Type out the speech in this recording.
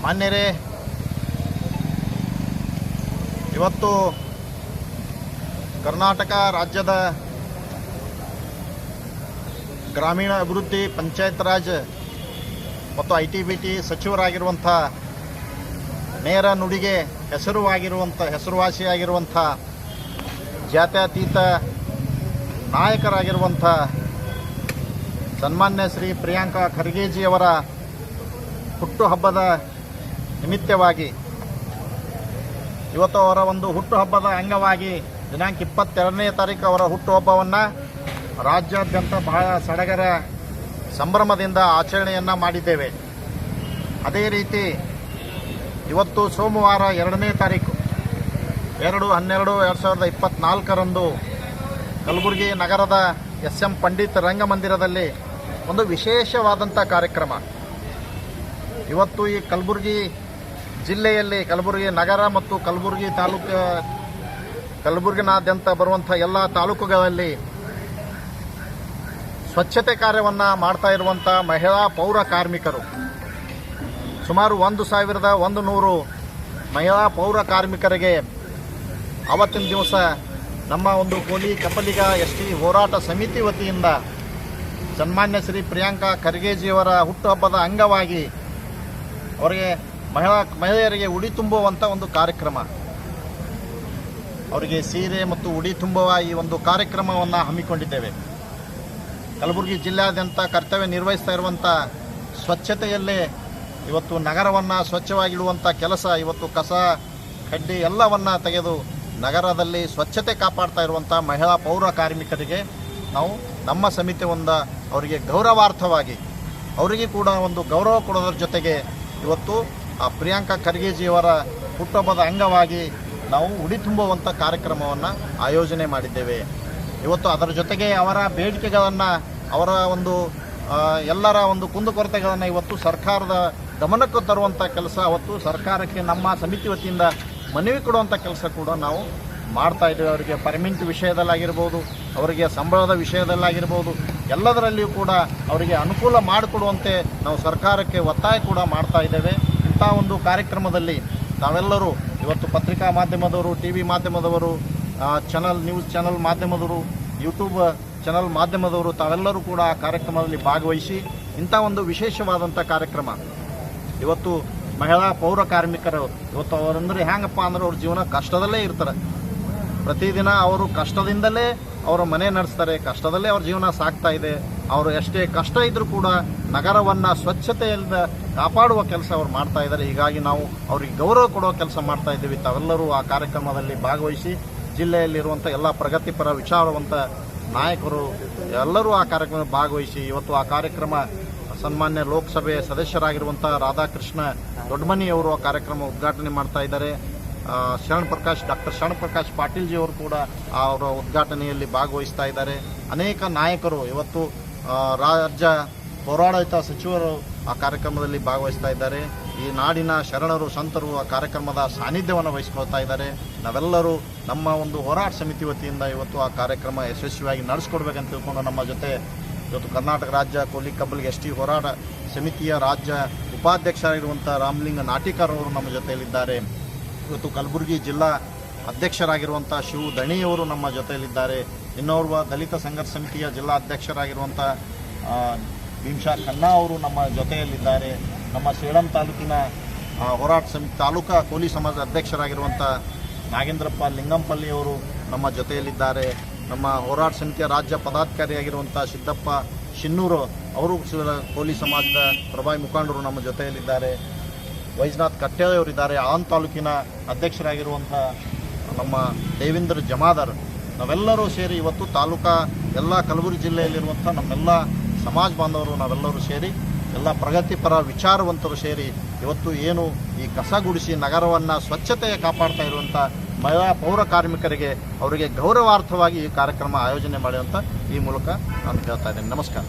ಮಾನ್ಯರೇ, ಇವತ್ತು ಕರ್ನಾಟಕ ರಾಜ್ಯದ ಗ್ರಾಮೀಣ ಅಭಿವೃದ್ಧಿ, ಪಂಚಾಯತ್ ರಾಜ್ ಮತ್ತು ITBT ಸಚಿವರಾಗಿರುವಂಥ, ನೇರ ನುಡಿಗೆ ಹೆಸರುವಾಸಿಯಾಗಿರುವಂಥ, ಜಾತ್ಯತೀತ ನಾಯಕರಾಗಿರುವಂಥ ಸನ್ಮಾನ್ಯ ಶ್ರೀ ಪ್ರಿಯಾಂಕಾ ಖರ್ಗೆಜಿಯವರ ಹುಟ್ಟುಹಬ್ಬದ ನಿಮಿತ್ತವಾಗಿ ಇವತ್ತು ಅವರ ಒಂದು ಹುಟ್ಟುಹಬ್ಬದ ಅಂಗವಾಗಿ ದಿನಾಂಕ 22ನೇ ತಾರೀಕು ಅವರ ಹುಟ್ಟುಹಬ್ಬವನ್ನು ರಾಜ್ಯಾದ್ಯಂತ ಬಹಳ ಸಡಗರ ಸಂಭ್ರಮದಿಂದ ಆಚರಣೆಯನ್ನು ಮಾಡಿದ್ದೇವೆ. ಅದೇ ರೀತಿ ಇವತ್ತು ಸೋಮವಾರ 2ನೇ ತಾರೀಕು 2/12/2024 ಕಲಬುರಗಿ ನಗರದ SM ಪಂಡಿತ್ ರಂಗಮಂದಿರದಲ್ಲಿ ಒಂದು ವಿಶೇಷವಾದಂಥ ಕಾರ್ಯಕ್ರಮ. ಇವತ್ತು ಈ ಕಲಬುರಗಿ ಜಿಲ್ಲೆಯಲ್ಲಿ, ಕಲಬುರಗಿ ನಗರ ಮತ್ತು ಕಲಬುರಗಿ ತಾಲೂಕು, ಕಲಬುರಗಿನಾದ್ಯಂತ ಬರುವಂಥ ಎಲ್ಲ ತಾಲೂಕುಗಳಲ್ಲಿ ಸ್ವಚ್ಛತೆ ಕಾರ್ಯವನ್ನು ಮಾಡ್ತಾ ಇರುವಂಥ ಮಹಿಳಾ ಪೌರ ಕಾರ್ಮಿಕರು, ಸುಮಾರು 1100 ಮಹಿಳಾ ಪೌರ ಕಾರ್ಮಿಕರಿಗೆ ಅವತ್ತಿನ ದಿವಸ ನಮ್ಮ ಒಂದು ಕೋಲಿ ಕಪ್ಪಲಿಗ ST ಹೋರಾಟ ಸಮಿತಿ ವತಿಯಿಂದ ಸನ್ಮಾನ್ಯ ಶ್ರೀ ಪ್ರಿಯಾಂಕಾ ಖರ್ಗೆಜಿಯವರ ಹುಟ್ಟುಹಬ್ಬದ ಅಂಗವಾಗಿ ಅವರಿಗೆ ಮಹಿಳೆಯರಿಗೆ ಉಡಿ ತುಂಬುವಂಥ ಒಂದು ಕಾರ್ಯಕ್ರಮ, ಅವರಿಗೆ ಸೀರೆ ಮತ್ತು ಉಡಿ ತುಂಬುವ ಈ ಒಂದು ಕಾರ್ಯಕ್ರಮವನ್ನು ಹಮ್ಮಿಕೊಂಡಿದ್ದೇವೆ. ಕಲಬುರಗಿ ಜಿಲ್ಲೆಯಾದ್ಯಂತ ಕರ್ತವ್ಯ ನಿರ್ವಹಿಸ್ತಾ ಇರುವಂಥ ಸ್ವಚ್ಛತೆಯಲ್ಲೇ ಇವತ್ತು ನಗರವನ್ನು ಸ್ವಚ್ಛವಾಗಿಡುವಂಥ ಕೆಲಸ, ಇವತ್ತು ಕಸ ಕಡ್ಡಿ ಎಲ್ಲವನ್ನು ತೆಗೆದು ನಗರದಲ್ಲಿ ಸ್ವಚ್ಛತೆ ಕಾಪಾಡ್ತಾ ಇರುವಂಥ ಮಹಿಳಾ ಪೌರ ಕಾರ್ಮಿಕರಿಗೆ ನಾವು ನಮ್ಮ ಸಮಿತಿಯಿಂದ ಅವರಿಗೆ ಗೌರವಾರ್ಥವಾಗಿ ಅವರಿಗೆ ಕೂಡ ಒಂದು ಗೌರವ ಕೊಡೋದ್ರ ಜೊತೆಗೆ ಇವತ್ತು ಆ ಪ್ರಿಯಾಂಕಾ ಖರ್ಗೆಜಿಯವರ ಹುಟ್ಟುಹಬ್ಬದ ಅಂಗವಾಗಿ ನಾವು ಉಡಿ ತುಂಬುವಂಥ ಕಾರ್ಯಕ್ರಮವನ್ನು ಆಯೋಜನೆ ಮಾಡಿದ್ದೇವೆ. ಇವತ್ತು ಅದರ ಜೊತೆಗೆ ಅವರ ಬೇಡಿಕೆಗಳನ್ನು, ಅವರ ಒಂದು ಎಲ್ಲರ ಒಂದು ಕುಂದುಕೊರತೆಗಳನ್ನು ಇವತ್ತು ಸರ್ಕಾರದ ಗಮನಕ್ಕೆ ತರುವಂಥ ಕೆಲಸ, ಅವತ್ತು ಸರ್ಕಾರಕ್ಕೆ ನಮ್ಮ ಸಮಿತಿ ವತಿಯಿಂದ ಮನವಿ ಕೊಡುವಂಥ ಕೆಲಸ ಕೂಡ ನಾವು ಮಾಡ್ತಾ ಇದ್ದೇವೆ. ಅವರಿಗೆ ಪರ್ಮಿಟ್ ವಿಷಯದಲ್ಲಾಗಿರ್ಬೋದು, ಅವರಿಗೆ ಸಂಬಳದ ವಿಷಯದಲ್ಲಾಗಿರ್ಬೋದು, ಎಲ್ಲದರಲ್ಲಿಯೂ ಕೂಡ ಅವರಿಗೆ ಅನುಕೂಲ ಮಾಡಿಕೊಡುವಂತೆ ನಾವು ಸರ್ಕಾರಕ್ಕೆ ಒತ್ತಾಯ ಕೂಡ ಮಾಡ್ತಾ ಇದ್ದೇವೆ. ಇಂಥ ಒಂದು ಕಾರ್ಯಕ್ರಮದಲ್ಲಿ ನಾವೆಲ್ಲರೂ ಇವತ್ತು ಪತ್ರಿಕಾ ಮಾಧ್ಯಮದವರು, TV ಮಾಧ್ಯಮದವರು, ನ್ಯೂಸ್ ಚಾನಲ್ ಮಾಧ್ಯಮದವರು, ಯೂಟ್ಯೂಬ್ ಚಾನಲ್ ಮಾಧ್ಯಮದವರು ತಾವೆಲ್ಲರೂ ಕೂಡ ಆ ಕಾರ್ಯಕ್ರಮದಲ್ಲಿ ಭಾಗವಹಿಸಿ ಇಂಥ ಒಂದು ವಿಶೇಷವಾದಂಥ ಕಾರ್ಯಕ್ರಮ. ಇವತ್ತು ಮಹಿಳಾ ಪೌರ ಕಾರ್ಮಿಕರು ಇವತ್ತು ಅವರಂದ್ರೆ ಹೆಂಗಪ್ಪ ಅಂದ್ರೆ ಅವ್ರ ಜೀವನ ಕಷ್ಟದಲ್ಲೇ ಇರ್ತಾರೆ. ಪ್ರತಿದಿನ ಅವರು ಕಷ್ಟದಿಂದಲೇ ಅವರ ಮನೆ ನಡೆಸ್ತಾರೆ, ಕಷ್ಟದಲ್ಲೇ ಅವ್ರ ಜೀವನ ಸಾಗ್ತಾ ಇದೆ. ಅವರು ಎಷ್ಟೇ ಕಷ್ಟ ಇದ್ರೂ ಕೂಡ ನಗರವನ್ನು ಸ್ವಚ್ಛತೆಯಿಂದ ಕಾಪಾಡುವ ಕೆಲಸ ಅವ್ರು ಮಾಡ್ತಾ ಇದ್ದಾರೆ. ಹೀಗಾಗಿ ನಾವು ಅವ್ರಿಗೆ ಗೌರವ ಕೊಡುವ ಕೆಲಸ ಮಾಡ್ತಾ ಇದ್ದೀವಿ. ತಾವೆಲ್ಲರೂ ಆ ಕಾರ್ಯಕ್ರಮದಲ್ಲಿ ಭಾಗವಹಿಸಿ ಜಿಲ್ಲೆಯಲ್ಲಿರುವಂಥ ಎಲ್ಲ ಪ್ರಗತಿಪರ ವಿಚಾರವಂತ ನಾಯಕರು ಎಲ್ಲರೂ ಆ ಕಾರ್ಯಕ್ರಮದಲ್ಲಿ ಭಾಗವಹಿಸಿ ಇವತ್ತು ಆ ಕಾರ್ಯಕ್ರಮ ಸನ್ಮಾನ್ಯ ಲೋಕಸಭೆ ಸದಸ್ಯರಾಗಿರುವಂಥ ರಾಧಾಕೃಷ್ಣ ದೊಡ್ಡಮನಿಯವರು ಆ ಕಾರ್ಯಕ್ರಮ ಉದ್ಘಾಟನೆ ಮಾಡ್ತಾ ಇದ್ದಾರೆ. ಡಾಕ್ಟರ್ ಶರಣ್ ಪ್ರಕಾಶ್ ಪಾಟೀಲ್ಜಿ ಅವರು ಕೂಡ ಅವರ ಉದ್ಘಾಟನೆಯಲ್ಲಿ ಭಾಗವಹಿಸ್ತಾ ಇದ್ದಾರೆ. ಅನೇಕ ನಾಯಕರು ಇವತ್ತು ರಾಜ್ಯ ಪೌರಾಡಳಿತ ಸಚಿವರು ಆ ಕಾರ್ಯಕ್ರಮದಲ್ಲಿ ಭಾಗವಹಿಸ್ತಾ ಇದ್ದಾರೆ. ಈ ನಾಡಿನ ಶರಣರು ಸಂತರು ಆ ಕಾರ್ಯಕ್ರಮದ ಸಾನ್ನಿಧ್ಯವನ್ನು ವಹಿಸ್ಕೊಳ್ತಾ ಇದ್ದಾರೆ. ನಾವೆಲ್ಲರೂ ನಮ್ಮ ಒಂದು ಹೋರಾಟ ಸಮಿತಿ ವತಿಯಿಂದ ಇವತ್ತು ಆ ಕಾರ್ಯಕ್ರಮ ಯಶಸ್ವಿಯಾಗಿ ನಡೆಸ್ಕೊಡ್ಬೇಕಂತ ತಿಳ್ಕೊಂಡು ನಮ್ಮ ಜೊತೆ ಇವತ್ತು ಕರ್ನಾಟಕ ರಾಜ್ಯ ಕೋಲಿ ಕಬ್ಬಲಿಗ ST ಹೋರಾಟ ಸಮಿತಿಯ ರಾಜ್ಯ ಉಪಾಧ್ಯಕ್ಷರಾಗಿರುವಂಥ ರಾಮಲಿಂಗ ನಾಟಿಕರ್ ಅವರು ನಮ್ಮ ಜೊತೆಯಲ್ಲಿದ್ದಾರೆ. ಇವತ್ತು ಕಲಬುರಗಿ ಜಿಲ್ಲಾ ಅಧ್ಯಕ್ಷರಾಗಿರುವಂಥ ಶಿವು ದಣಿಯವರು ನಮ್ಮ ಜೊತೆಯಲ್ಲಿದ್ದಾರೆ. ಇನ್ನೋರ್ವ ದಲಿತ ಸಂಘರ್ಷ ಸಮಿತಿಯ ಜಿಲ್ಲಾ ಅಧ್ಯಕ್ಷರಾಗಿರುವಂಥ ಭೀಮಶಾ ಖನ್ನಾ ಅವರು ನಮ್ಮ ಜೊತೆಯಲ್ಲಿದ್ದಾರೆ. ನಮ್ಮ ಸೇಡಂ ತಾಲೂಕಿನ ಹೋರಾಟ ಸಮಿತಿ ತಾಲೂಕಾ ಕೋಲಿ ಸಮಾಜ ಅಧ್ಯಕ್ಷರಾಗಿರುವಂಥ ನಾಗೇಂದ್ರಪ್ಪ ಲಿಂಗಂಪಲ್ಲಿಯವರು ನಮ್ಮ ಜೊತೆಯಲ್ಲಿದ್ದಾರೆ. ನಮ್ಮ ಹೋರಾಟ ಸಮಿತಿಯ ರಾಜ್ಯ ಪದಾಧಿಕಾರಿಯಾಗಿರುವಂಥ ಸಿದ್ದಪ್ಪ ಶಿನ್ನೂರು ಅವರು ಕೋಲಿ ಸಮಾಜದ ಪ್ರಭಾವಿ ಮುಖಂಡರು ನಮ್ಮ ಜೊತೆಯಲ್ಲಿದ್ದಾರೆ. ವೈಜನಾಥ್ ಕಟ್ಟೆಯವರಿದ್ದಾರೆ. ಆನ್ ತಾಲೂಕಿನ ಅಧ್ಯಕ್ಷರಾಗಿರುವಂಥ ನಮ್ಮ ದೇವೇಂದ್ರ ಜಮಾದಾರ್, ನಾವೆಲ್ಲರೂ ಸೇರಿ ಇವತ್ತು ತಾಲೂಕಾ ಎಲ್ಲ ಕಲಬುರಗಿ ಜಿಲ್ಲೆಯಲ್ಲಿರುವಂಥ ನಮ್ಮೆಲ್ಲ ಸಮಾಜ ಬಾಂಧವರು ನಾವೆಲ್ಲರೂ ಸೇರಿ ಎಲ್ಲ ಪ್ರಗತಿಪರ ವಿಚಾರವಂತರು ಸೇರಿ ಇವತ್ತು ಏನು ಈ ಕಸ ಗುಡಿಸಿ ನಗರವನ್ನು ಸ್ವಚ್ಛತೆ ಕಾಪಾಡ್ತಾ ಇರುವಂಥ ಮಹಿಳಾ ಪೌರ ಕಾರ್ಮಿಕರಿಗೆ ಅವರಿಗೆ ಗೌರವಾರ್ಥವಾಗಿ ಈ ಕಾರ್ಯಕ್ರಮ ಆಯೋಜನೆ ಮಾಡುವಂಥ ಈ ಮೂಲಕ ನಾನು ಹೇಳ್ತಾ ಇದ್ದೇನೆ. ನಮಸ್ಕಾರ.